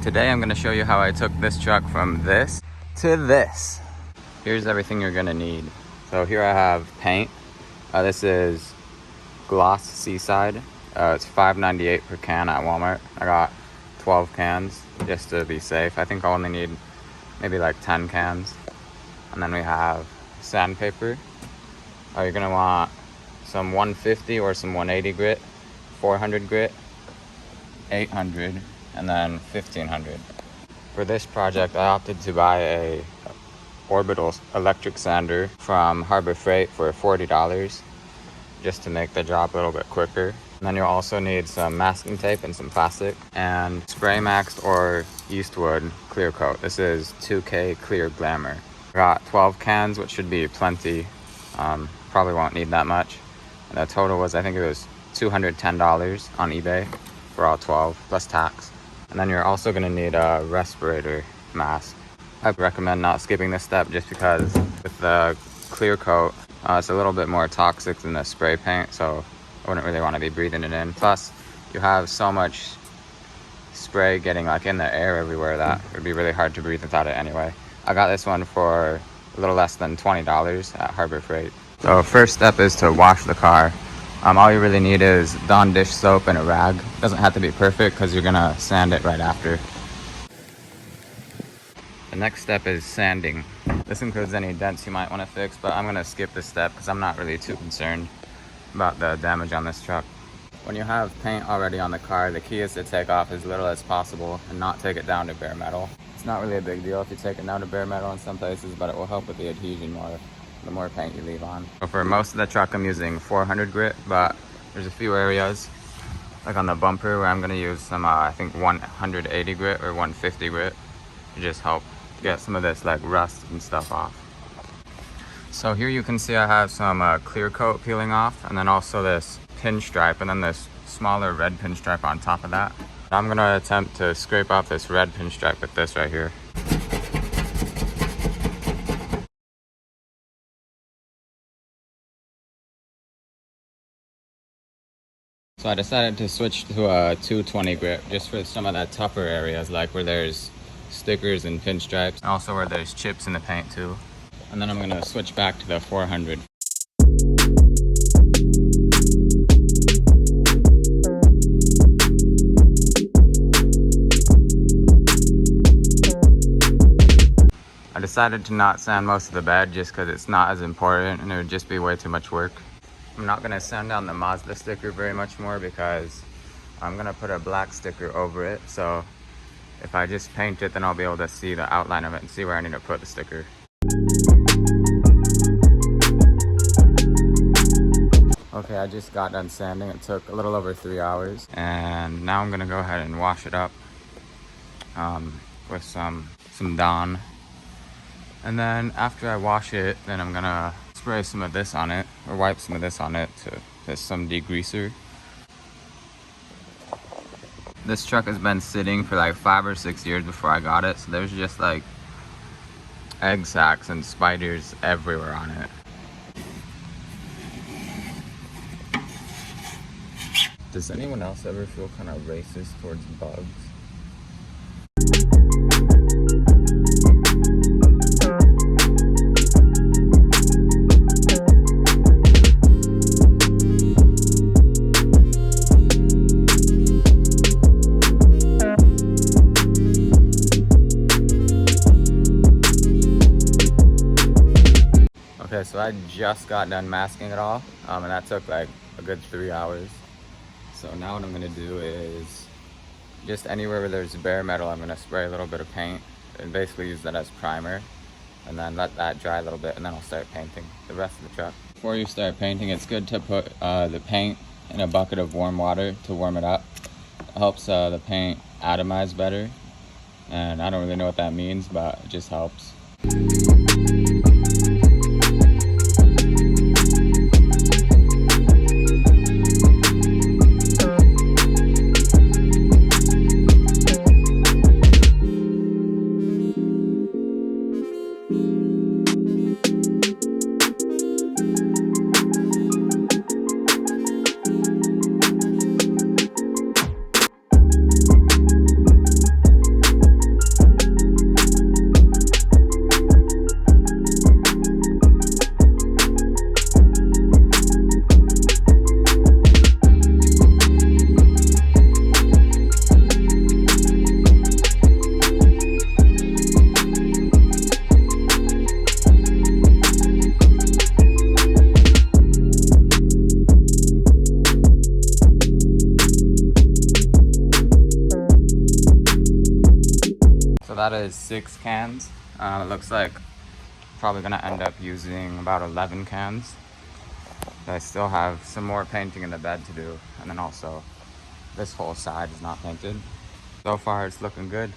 Today I'm going to show you how I took this truck from this to this. Here's everything you're going to need. So here I have paint. This is Gloss Seaside. It's $5.98 per can at Walmart. I got 12 cans just to be safe. I think I only need maybe like 10 cans. And then we have sandpaper. You're going to want some 150 or some 180 grit, 400 grit, 800, and then 1500. For this project, I opted to buy a orbital electric sander from Harbor Freight for $40 just to make the job a little bit quicker. And then you'll also need some masking tape and some plastic and Spray Max or Eastwood clear coat. This is 2K Clear Glamour. I got 12 cans, which should be plenty. Probably won't need that much. And the total was, I think it was $210 on eBay for all 12 plus tax. And then you're also going to need a respirator mask. I recommend not skipping this step just because with the clear coat, it's a little bit more toxic than the spray paint, so I wouldn't really want to be breathing it in. Plus, you have so much spray getting like in the air everywhere that it would be really hard to breathe without it anyway. I got this one for a little less than $20 at Harbor Freight. So first step is to wash the car. All you really need is Dawn dish soap and a rag. It doesn't have to be perfect because you're gonna sand it right after. The next step is sanding. This includes any dents you might want to fix, but I'm gonna skip this step because I'm not really too concerned about the damage on this truck. When you have paint already on the car, the key is to take off as little as possible and not take it down to bare metal. It's not really a big deal if you take it down to bare metal in some places, but it will help with the adhesion more the more paint you leave on. So for most of the truck, I'm using 400 grit, but there's a few areas, like on the bumper, where I'm gonna use some, I think 180 grit or 150 grit to just help get some of this like rust and stuff off. So here you can see I have some clear coat peeling off, and then also this pinstripe, and then this smaller red pinstripe on top of that. I'm gonna attempt to scrape off this red pinstripe with this right here. So I decided to switch to a 220 grit just for some of that tougher areas, like where there's stickers and pinstripes, and also where there's chips in the paint too. And then I'm gonna switch back to the 400. I decided to not sand most of the bed just because it's not as important and it would just be way too much work. I'm not gonna sand down the Mazda sticker very much more because I'm gonna put a black sticker over it. So if I just paint it, then I'll be able to see the outline of it and see where I need to put the sticker. Okay, I just got done sanding. It took a little over 3 hours. And now I'm gonna go ahead and wash it up with some Dawn. And then after I wash it, then I'm gonna spray some of this on it, or wipe some of this on it to some degreaser. This truck has been sitting for like 5 or 6 years before I got it, so there's just like egg sacs and spiders everywhere on it. Does anyone else ever feel kind of racist towards bugs? Okay, so I just got done masking it all, and that took like a good 3 hours. So now what I'm gonna do is just anywhere where there's bare metal, I'm gonna spray a little bit of paint and basically use that as primer, and then let that dry a little bit, and then I'll start painting the rest of the truck. Before you start painting, it's good to put the paint in a bucket of warm water to warm it up. It helps the paint atomize better, and I don't really know what that means, but it just helps. So that is 6 cans. It looks like probably gonna end up using about 11 cans. I still have some more painting in the bed to do, and then also this whole side is not painted. So far it's looking good.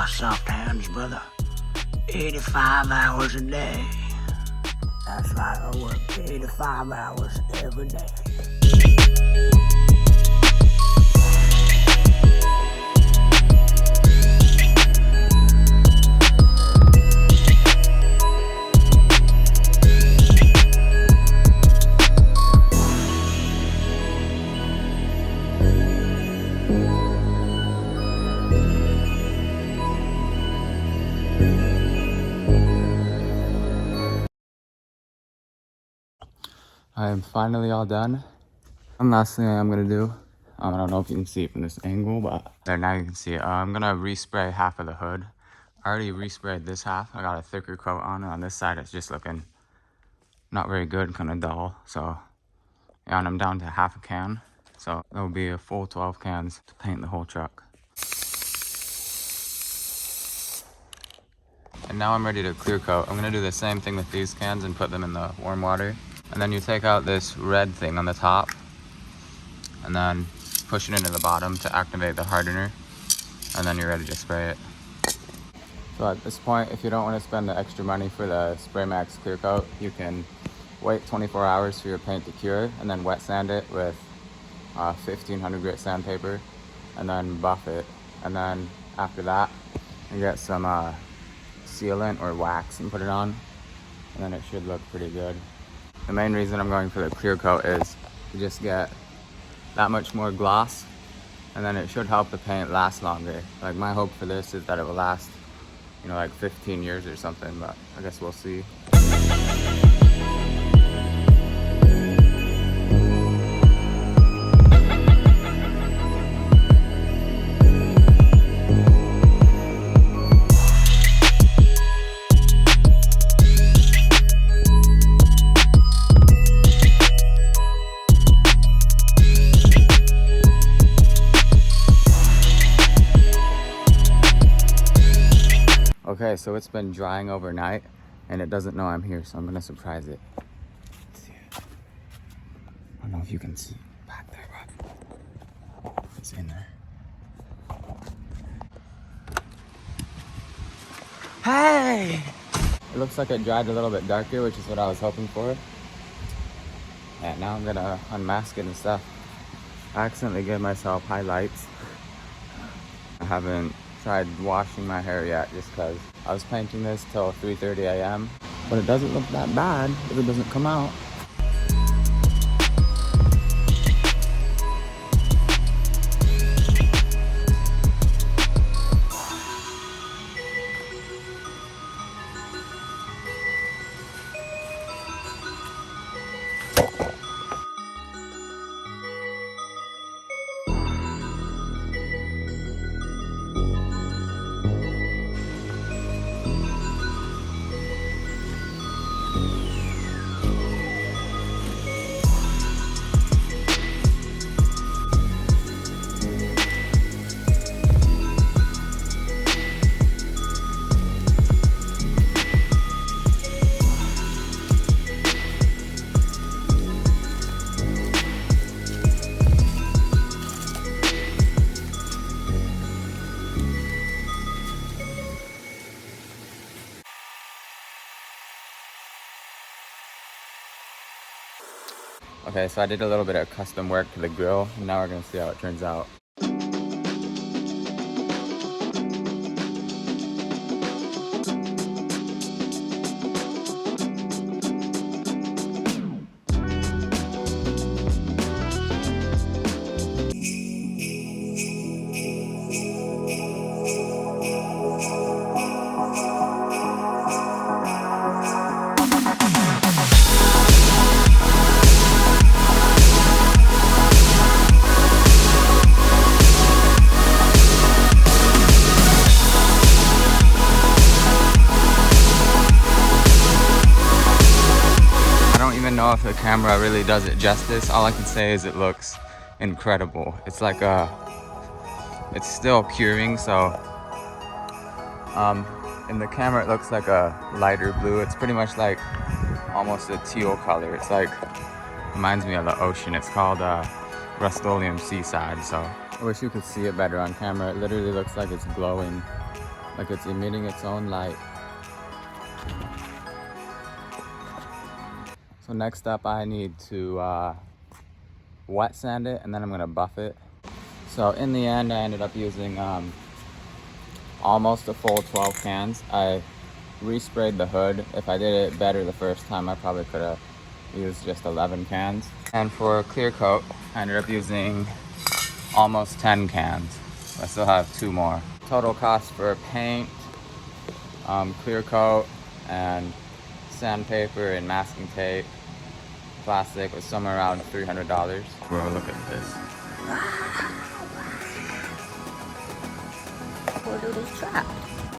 Soft hands, brother. 85 hours a day. That's right, I work 85 hours every day. I am finally all done. One last thing I'm gonna do. I don't know if you can see it from this angle, but there, now you can see it. I'm gonna respray half of the hood. I already resprayed this half. I got a thicker coat on it. On this side, it's just looking not very good, kind of dull. So yeah, and I'm down to half a can. So it'll be a full 12 cans to paint the whole truck. And now I'm ready to clear coat. I'm gonna do the same thing with these cans and put them in the warm water. And then you take out this red thing on the top and then push it into the bottom to activate the hardener. And then you're ready to spray it. So at this point, if you don't want to spend the extra money for the Spray Max clear coat, you can wait 24 hours for your paint to cure and then wet sand it with 1500 grit sandpaper and then buff it. And then after that, you get some sealant or wax and put it on, and then it should look pretty good. The main reason I'm going for the clear coat is to just get that much more gloss, and then it should help the paint last longer. Like, my hope for this is that it will last, you know, like 15 years or something, but I guess we'll see. Okay, so it's been drying overnight and it doesn't know I'm here, so I'm gonna surprise it. Let's see it. I don't know if you can see back there, but it's in there. Hey! It looks like it dried a little bit darker, which is what I was hoping for. And now I'm gonna unmask it and stuff. I accidentally gave myself highlights. I haven't tried washing my hair yet just because I was painting this till 3:30 a.m. But it doesn't look that bad if it doesn't come out. Okay, so I did a little bit of custom work to the grill, and now we're gonna see how it turns out. I don't know if the camera really does it justice. All I can say is it looks incredible. It's like it's still curing, so in the camera it looks like a lighter blue. It's pretty much like almost a teal color. It's like, reminds me of the ocean. It's called Rust-Oleum Seaside. So I wish you could see it better on camera. It literally looks like it's glowing, like it's emitting its own light. So next up, I need to wet sand it, and then I'm gonna buff it. So in the end, I ended up using almost a full 12 cans. I resprayed the hood. If I did it better the first time, I probably could have used just 11 cans. And for clear coat, I ended up using almost 10 cans. I still have 2 more. Total cost for paint, clear coat, and sandpaper and masking tape, plastic was somewhere around $300. Bro, look at this. We'll do this trap.